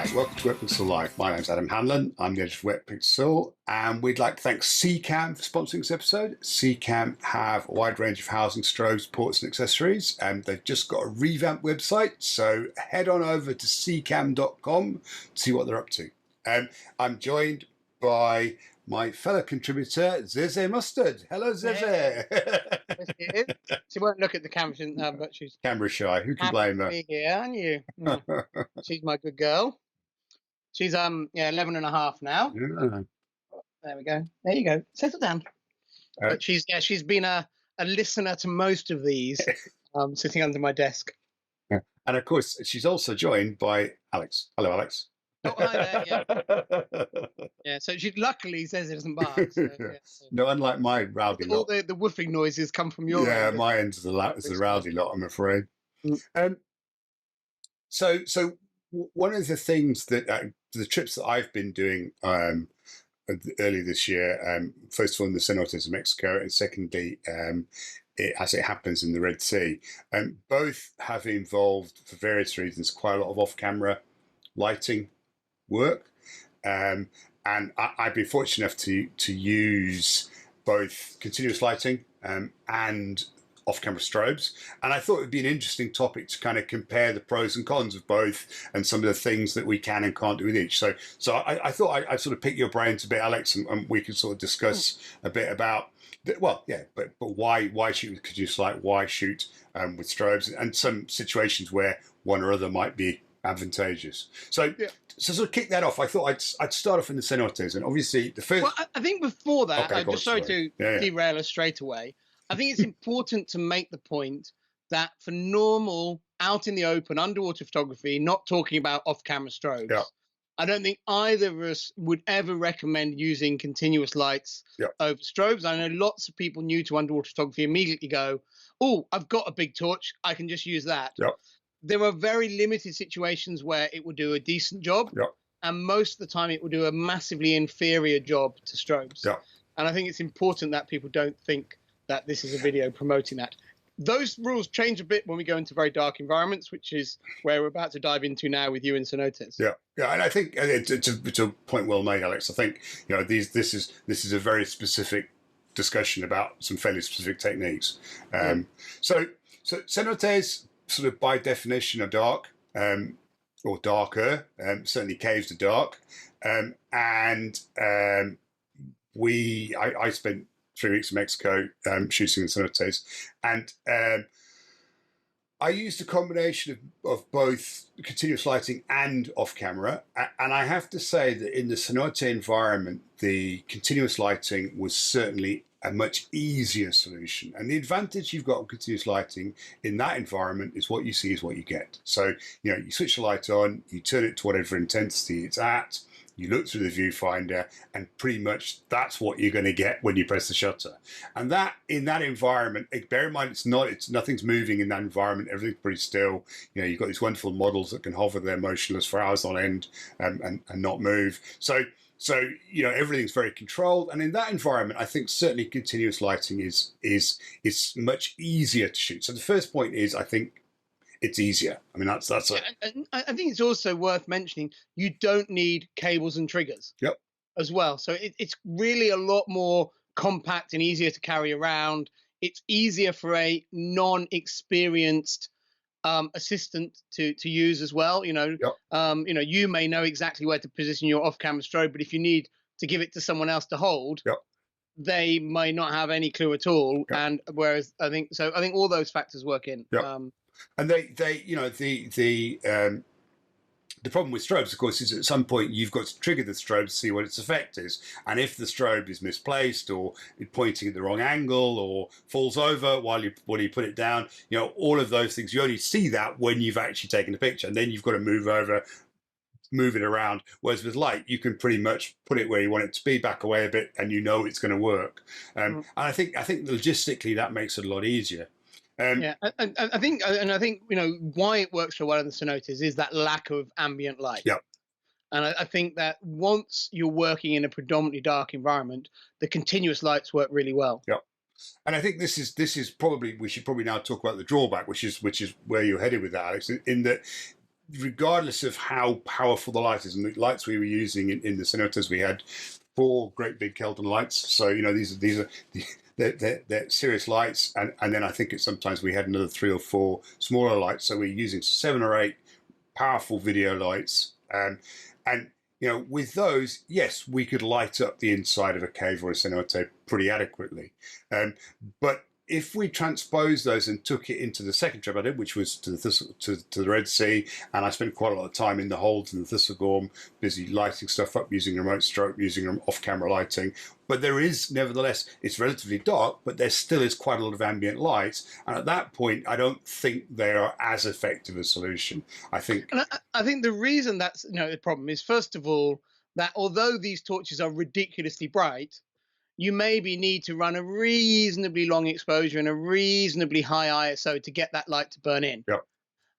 guys, welcome to Wetpixel Live. My name's Adam Hanlon. I'm the editor of Wetpixel, and we'd like to thank CCAM for sponsoring this episode. CCAM have a wide range of housing, strobes, ports, and accessories, and they've just got a revamped website. So head on over to ccam.com to see what they're up to. I'm joined by my fellow contributor, Zeze Mustard. Hello, Zeze. She won't look at the camera, but she's camera shy. Who can blame her? Here, aren't you? Yeah. She's my good girl. She's 11 and a half now. Yeah. There we go. There you go. Settle down. But she's been a listener to most of these, sitting under my desk. Yeah. And of course, she's also joined by Alex. Hello, Alex. Oh, hi there, yeah. Yeah, so she luckily says it doesn't bark. So, so. No, unlike my rowdy lot. All the woofing noises come from your end. My end is the rowdy lot, I'm afraid. So one of the things that the trips that I've been doing early this year, first of all in the cenotes of Mexico, and secondly, as it happens in the Red Sea, both have involved, for various reasons, quite a lot of off-camera lighting work, and I've been fortunate enough to use both continuous lighting and off-camera strobes, and I thought it would be an interesting topic to kind of compare the pros and cons of both and some of the things that we can and can't do with each. So I thought I'd sort of pick your brains a bit, Alex, and we could sort of discuss a bit about but why shoot with continuous light, why shoot with strobes, and some situations where one or other might be advantageous. So sort of kick that off. I thought I'd start off in the cenotes, and obviously the first. Well, I think before that, okay, I'm just sorry to derail us straight away. I think it's important to make the point that for normal, out in the open, underwater photography, not talking about off-camera strobes, I don't think either of us would ever recommend using continuous lights over strobes. I know lots of people new to underwater photography immediately go, oh, I've got a big torch, I can just use that. There are very limited situations where it will do a decent job, and most of the time it will do a massively inferior job to strobes. And I think it's important that people don't think that this is a video promoting that. Those rules change a bit when we go into very dark environments, which is where we're about to dive into now with you in cenotes. And I think it's a point well made, Alex. I think this is a very specific discussion about some fairly specific techniques. So cenotes, sort of by definition, are dark or darker. Certainly, caves are dark, and I spent 3 weeks in Mexico shooting in cenotes, and I used a combination of both continuous lighting and off-camera, and I have to say that in the cenote environment, the continuous lighting was certainly a much easier solution. And the advantage you've got on continuous lighting in that environment is what you see is what you get. So, you switch the light on, you turn it to whatever intensity it's at, you look through the viewfinder, and pretty much that's what you're going to get when you press the shutter. And that, in that environment, bear in mind, nothing's moving in that environment. Everything's pretty still. You've got these wonderful models that can hover there motionless for hours on end and not move. So everything's very controlled. And in that environment, I think certainly continuous lighting is much easier to shoot. So the first point is, I think, it's easier. I mean, that's I think it's also worth mentioning you don't need cables and triggers as well. So it's really a lot more compact and easier to carry around. It's easier for a non-experienced assistant to use as well. You may know exactly where to position your off-camera strobe, but if you need to give it to someone else to hold, they may not have any clue at all. And whereas I think all those factors work in. And the problem with strobes, of course, is at some point you've got to trigger the strobe to see what its effect is. And if the strobe is misplaced or pointing at the wrong angle or falls over while you put it down, all of those things, you only see that when you've actually taken the picture. And then you've got to move it around. Whereas with light, you can pretty much put it where you want it to be, back away a bit, and it's going to work. And I think logistically that makes it a lot easier. I think why it works so well in the cenotes is that lack of ambient light. And I think that once you're working in a predominantly dark environment, the continuous lights work really well. And I think this is probably, we should probably now talk about the drawback, which is where you're headed with that, Alex, in that regardless of how powerful the light is, and the lights we were using in the cinemas, we had 4 great big Kelton lights. So these are they're serious lights, and then I think sometimes we had another 3 or 4 smaller lights. So we're using 7 or 8 powerful video lights, and with those, yes, we could light up the inside of a cave or a cenote pretty adequately. But if we transposed those and took it into the second trip I did, which was to the Red Sea, and I spent quite a lot of time in the holds in the Thistlegorm, busy lighting stuff up, using remote strobe, using off-camera lighting. But there is, nevertheless, it's relatively dark, but there still is quite a lot of ambient light. And at that point, I don't think they are as effective a solution. I think the reason that's the problem is, first of all, that although these torches are ridiculously bright, you maybe need to run a reasonably long exposure and a reasonably high ISO to get that light to burn in. Yep.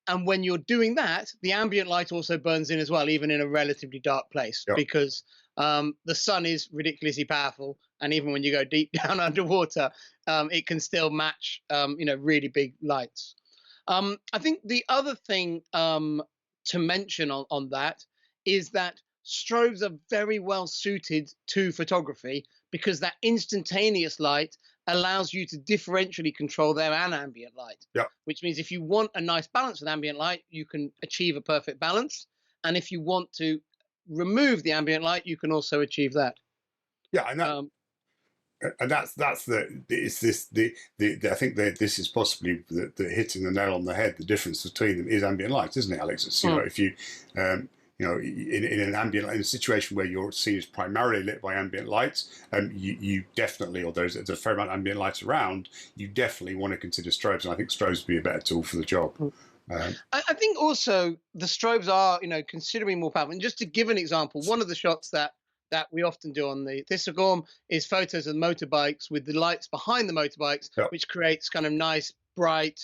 And when you're doing that, the ambient light also burns in as well, even in a relatively dark place, yep. because the sun is ridiculously powerful. And even when you go deep down underwater, it can still match, really big lights. I think the other thing to mention on that is that strobes are very well suited to photography, because that instantaneous light allows you to differentially control their ambient light. Yeah. Which means if you want a nice balance with ambient light, you can achieve a perfect balance. And if you want to remove the ambient light, you can also achieve that. Yeah, and that's I think that this is possibly the hitting the nail on the head. The difference between them is ambient light, isn't it, Alex? It's, if you in a situation where your scene is primarily lit by ambient lights, you definitely, or there's a fair amount of ambient light around, you definitely want to consider strobes, and I think strobes would be a better tool for the job. I think also the strobes are, considerably more powerful. And just to give an example, one of the shots that we often do on the Thistlegorm is photos of motorbikes with the lights behind the motorbikes, yep. which creates kind of nice, bright,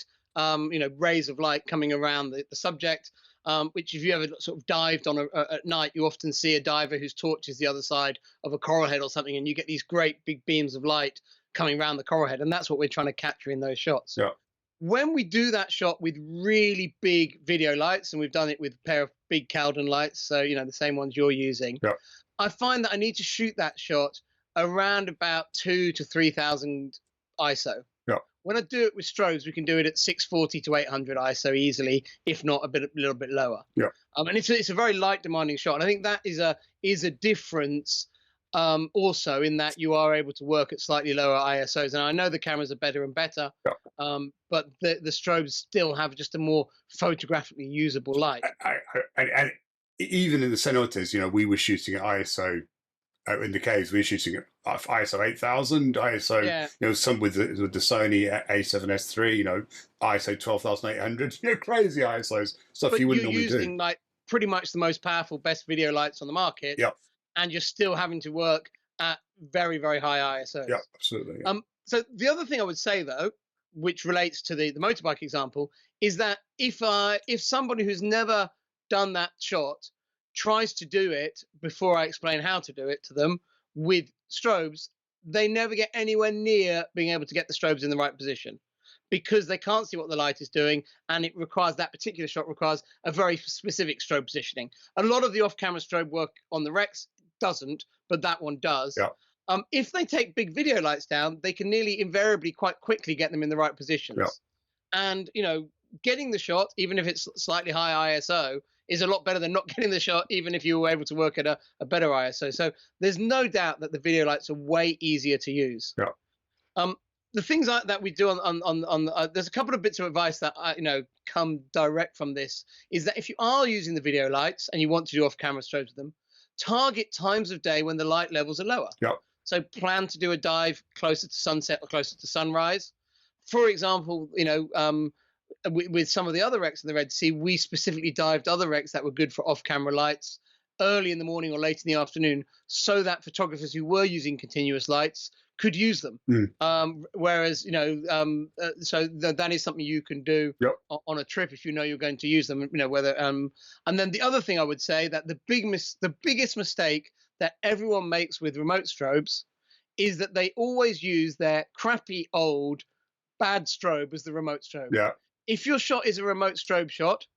rays of light coming around the subject. Which if you ever sort of dived on at night, you often see a diver whose torch is the other side of a coral head or something, and you get these great big beams of light coming around the coral head, and that's what we're trying to capture in those shots. Yeah. When we do that shot with really big video lights, and we've done it with a pair of big Calden lights, so the same ones you're using, yeah. I find that I need to shoot that shot around about 2,000 to 3,000 ISO. Yeah. When I do it with strobes, we can do it at 640 to 800 ISO easily, if not a little bit lower. Yeah. And it's a very light demanding shot. And I think that is a difference also, in that you are able to work at slightly lower ISOs. And I know the cameras are better and better, yeah. But the strobes still have just a more photographically usable light. And even in the cenotes, we were shooting at ISO. In the caves, we were shooting at ISO 8000, ISO, yeah. Some with the Sony A7S3, ISO 12800, crazy ISOs, stuff but you wouldn't normally do. You're using like pretty much the most powerful, best video lights on the market, yep. and you're still having to work at very, very high ISOs. Yeah, absolutely. Yeah. So the other thing I would say, though, which relates to the motorbike example, is that if somebody who's never done that shot tries to do it before I explain how to do it to them with strobes, they never get anywhere near being able to get the strobes in the right position, because they can't see what the light is doing, and that particular shot requires a very specific strobe positioning. A lot of the off-camera strobe work on the Rex doesn't, but that one does. Yeah. If they take big video lights down, they can nearly invariably quite quickly get them in the right positions. Yeah. And getting the shot, even if it's slightly high ISO, is a lot better than not getting the shot, even if you were able to work at a better ISO. So there's no doubt that the video lights are way easier to use. Yeah. The things that we do on there's a couple of bits of advice that come direct from this, is that if you are using the video lights and you want to do off-camera strobes with them, target times of day when the light levels are lower. Yeah. So plan to do a dive closer to sunset or closer to sunrise. For example, with some of the other wrecks in the Red Sea, we specifically dived other wrecks that were good for off-camera lights early in the morning or late in the afternoon, so that photographers who were using continuous lights could use them. Whereas, so that is something you can do on a trip if you're going to use them. Whether and then the other thing I would say, that the biggest mistake that everyone makes with remote strobes is that they always use their crappy old bad strobe as the remote strobe. Yeah. If your shot is a remote strobe shot,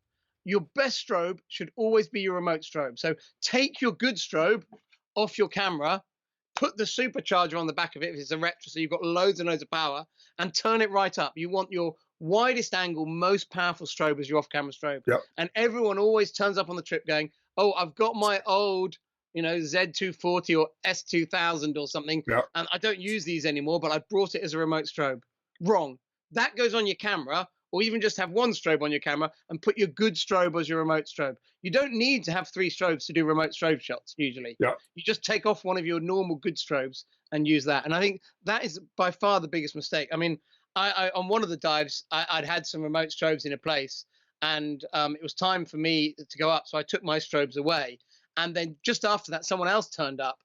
your best strobe should always be your remote strobe. So take your good strobe off your camera, put the supercharger on the back of it if it's a retro, so you've got loads and loads of power, and turn it right up. You want your widest angle, most powerful strobe as your off-camera strobe. Yep. And everyone always turns up on the trip going, oh, I've got my old, Z240 or S2000 or something, yep. and I don't use these anymore, but I brought it as a remote strobe. Wrong. That goes on your camera, or even just have one strobe on your camera and put your good strobe as your remote strobe. You don't need to have 3 strobes to do remote strobe shots, usually. Yep. You just take off one of your normal good strobes and use that. And I think that is by far the biggest mistake. I mean, I on one of the dives, I'd had some remote strobes in a place, and it was time for me to go up, so I took my strobes away. And then just after that, someone else turned up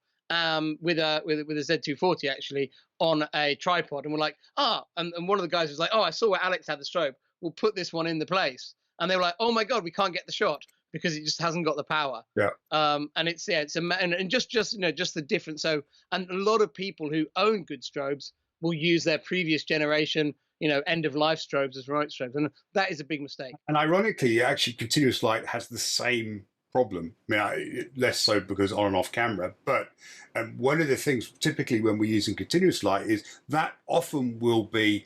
with a Z240 actually on a tripod, and we're like, and one of the guys was like, I saw where Alex had the strobe. We'll put this one in the place. And they were like, oh my God, we can't get the shot because it just hasn't got the power. Yeah. And it's just the difference. So, and a lot of people who own good strobes will use their previous generation, end of life strobes as remote strobes, and that is a big mistake. And ironically, actually, continuous light has the same problem. I mean, less so because on and off camera, but one of the things typically when we're using continuous light is that often will be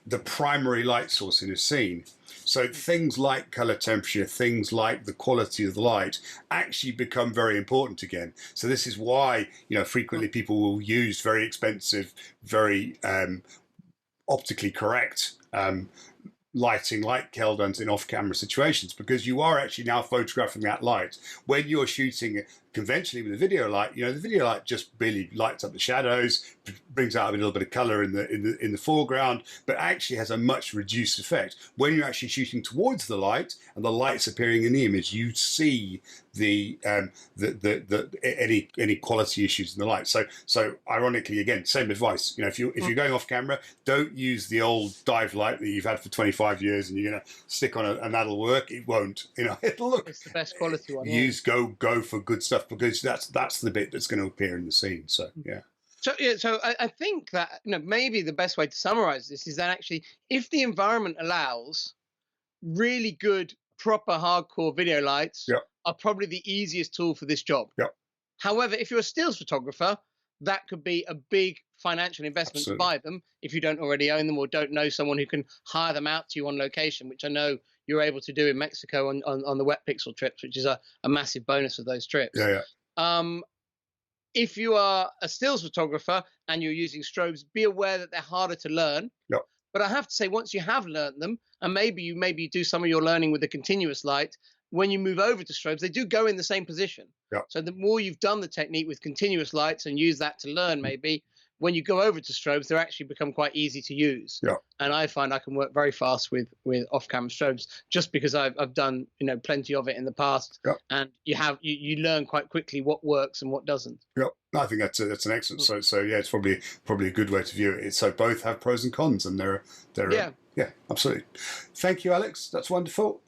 the primary light source in a scene. So things like color temperature, things like the quality of the light actually become very important again. So this is why, frequently people will use very expensive, very optically correct lighting like Keldon's in off-camera situations, because you are actually now photographing that light. When you're shooting conventionally with a video light, the video light just really lights up the shadows, brings out a little bit of color in the foreground, but actually has a much reduced effect. When you're actually shooting towards the light and the light's appearing in the image, you see the any quality issues in the light. So ironically, again, same advice. If you're going off camera, don't use the old dive light that you've had for 25 years and you're gonna stick on and that'll work. It won't. It'll look. It's the best quality one. Go for good stuff, because that's the bit that's going to appear in the scene. So yeah. So I think that maybe the best way to summarize this is that actually, if the environment allows, really good, proper, hardcore video lights are probably the easiest tool for this job. Yep. However, if you're a stills photographer, that could be a big financial investment to buy them if you don't already own them or don't know someone who can hire them out to you on location, which I know you're able to do in Mexico on the Wetpixel trips, which is a massive bonus of those trips. Yeah. If you are a stills photographer and you're using strobes, be aware that they're harder to learn. Yep. But I have to say, once you have learned them, and maybe you do some of your learning with a continuous light, when you move over to strobes, they do go in the same position. Yep. So the more you've done the technique with continuous lights and use that to learn, maybe, when you go over to strobes, they actually become quite easy to use. Yeah. And I find I can work very fast with off-camera strobes just because I've done plenty of it in the past. Yeah. And you learn quite quickly what works and what doesn't. Yeah, I think that's an excellent. So yeah, it's probably a good way to view it. So both have pros and cons, and they're yeah, absolutely. Thank you, Alex. That's wonderful.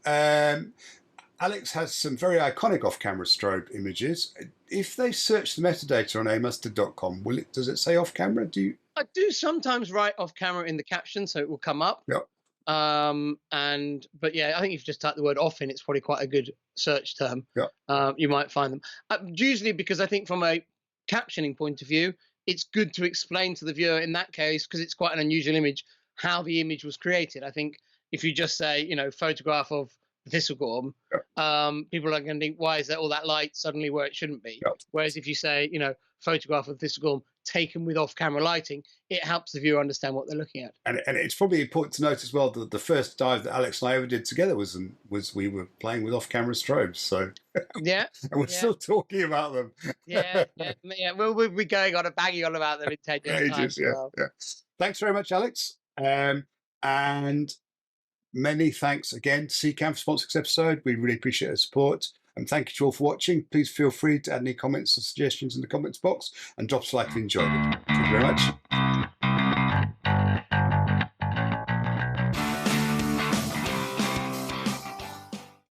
Alex has some very iconic off-camera strobe images. If they search the metadata on amustard.com, does it say off-camera? I do sometimes write off-camera in the caption, so it will come up. Yep. But yeah, I think if you just type the word off in, it's probably quite a good search term. Yep. You might find them. Usually because I think from a captioning point of view, it's good to explain to the viewer in that case, because it's quite an unusual image, how the image was created. I think if you just say, photograph of Thistlegorm, people are going to think, why is there all that light suddenly where it shouldn't be? Yep. Whereas if you say, photograph of Thistlegorm taken with off-camera lighting, it helps the viewer understand what they're looking at. And it's probably important to note as well that the first dive that Alex and I ever did together was we were playing with off-camera strobes. So yeah, and we're still talking about them. yeah. We'll be going on banging on about them in 10 years. Ages, yeah. Thanks very much, Alex. And many thanks again to CCAM for sponsoring this episode. We really appreciate the support. And thank you to all for watching. Please feel free to add any comments or suggestions in the comments box and drop us a like if you enjoyed it. Thank you very much.